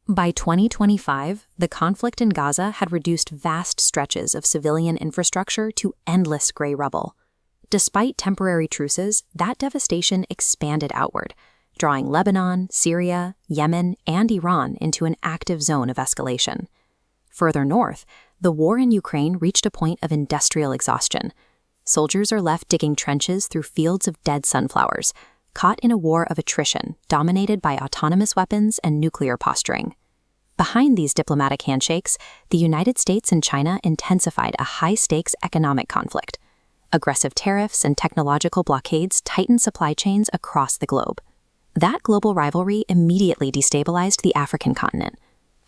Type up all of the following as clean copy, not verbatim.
By 2025, the conflict in Gaza had reduced vast stretches of civilian infrastructure to endless gray rubble. Despite temporary truces, that devastation expanded outward, drawing Lebanon, Syria, Yemen, and Iran into an active zone of escalation. Further north, the war in Ukraine reached a point of industrial exhaustion. Soldiers are left digging trenches through fields of dead sunflowers, caught in a war of attrition dominated by autonomous weapons and nuclear posturing. Behind these diplomatic handshakes, the United States and China intensified a high-stakes economic conflict. Aggressive tariffs and technological blockades tightened supply chains across the globe. That global rivalry immediately destabilized the African continent.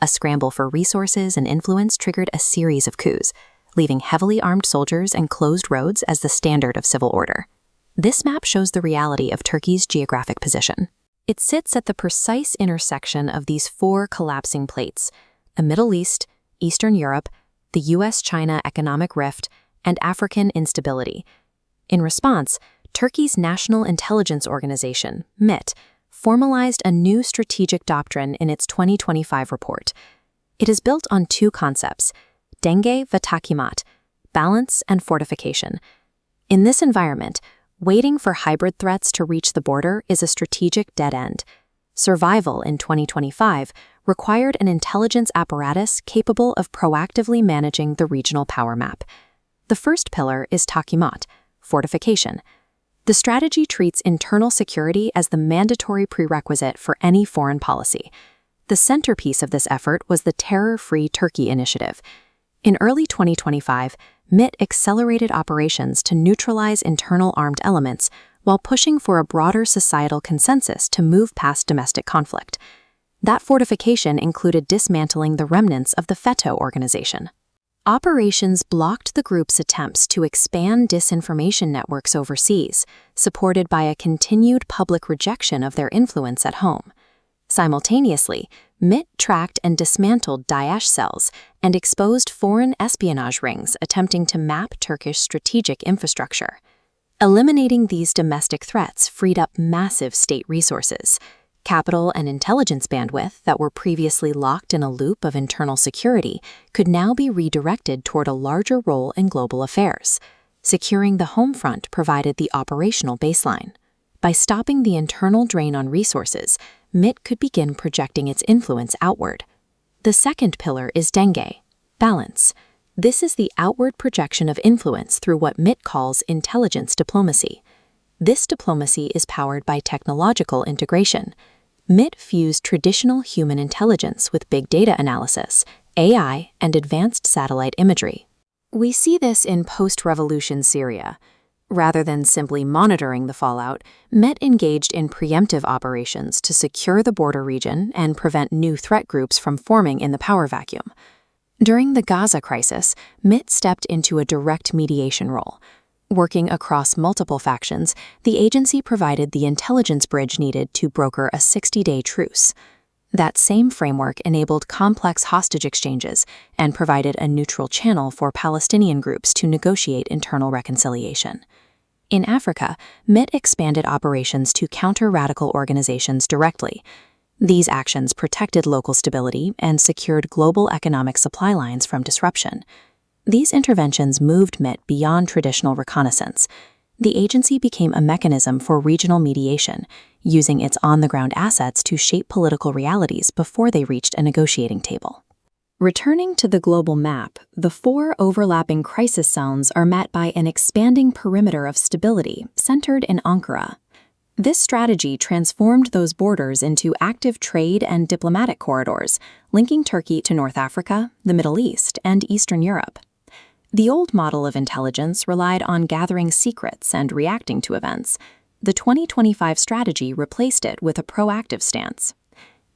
A scramble for resources and influence triggered a series of coups, leaving heavily armed soldiers and closed roads as the standard of civil order. This map shows the reality of Turkey's geographic position. It sits at the precise intersection of these four collapsing plates: a Middle East, Eastern Europe, the US-China economic rift, and African instability. In response, Turkey's National Intelligence Organization, MIT, formalized a new strategic doctrine in its 2025 report. It is built on two concepts: denge ve takimat, balance and fortification. In this environment, waiting for hybrid threats to reach the border is a strategic dead end. Survival in 2025 required an intelligence apparatus capable of proactively managing the regional power map. The first pillar is takimat, fortification. The strategy treats internal security as the mandatory prerequisite for any foreign policy. The centerpiece of this effort was the Terror-Free Turkey initiative. In early 2025, MIT accelerated operations to neutralize internal armed elements while pushing for a broader societal consensus to move past domestic conflict. That fortification included dismantling the remnants of the FETÖ organization. Operations blocked the group's attempts to expand disinformation networks overseas, supported by a continued public rejection of their influence at home. Simultaneously, MIT tracked and dismantled Daesh cells and exposed foreign espionage rings attempting to map Turkish strategic infrastructure. Eliminating these domestic threats freed up massive state resources. Capital and intelligence bandwidth that were previously locked in a loop of internal security could now be redirected toward a larger role in global affairs. Securing the home front provided the operational baseline. By stopping the internal drain on resources, MIT could begin projecting its influence outward. The second pillar is denge, balance. This is the outward projection of influence through what MIT calls intelligence diplomacy. This diplomacy is powered by technological integration. MIT fused traditional human intelligence with big data analysis, AI, and advanced satellite imagery. We see this in post-revolution Syria. Rather than simply monitoring the fallout, MIT engaged in preemptive operations to secure the border region and prevent new threat groups from forming in the power vacuum. During the Gaza crisis, MIT stepped into a direct mediation role. Working across multiple factions, the agency provided the intelligence bridge needed to broker a 60-day truce. That same framework enabled complex hostage exchanges and provided a neutral channel for Palestinian groups to negotiate internal reconciliation. In Africa, MIT expanded operations to counter radical organizations directly. These actions protected local stability and secured global economic supply lines from disruption. These interventions moved MIT beyond traditional reconnaissance. The agency became a mechanism for regional mediation, using its on-the-ground assets to shape political realities before they reached a negotiating table. Returning to the global map, the four overlapping crisis zones are met by an expanding perimeter of stability centered in Ankara. This strategy transformed those borders into active trade and diplomatic corridors, linking Turkey to North Africa, the Middle East, and Eastern Europe. The old model of intelligence relied on gathering secrets and reacting to events. The 2025 strategy replaced it with a proactive stance.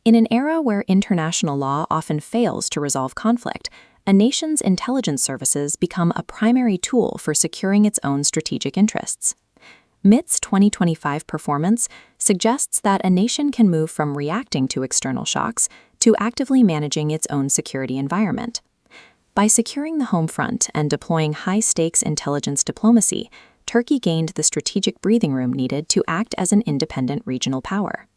In an era where international law often fails to resolve conflict, a nation's intelligence services become a primary tool for securing its own strategic interests. MIT's 2025 performance suggests that a nation can move from reacting to external shocks to actively managing its own security environment. By securing the home front and deploying high-stakes intelligence diplomacy, Turkey gained the strategic breathing room needed to act as an independent regional power.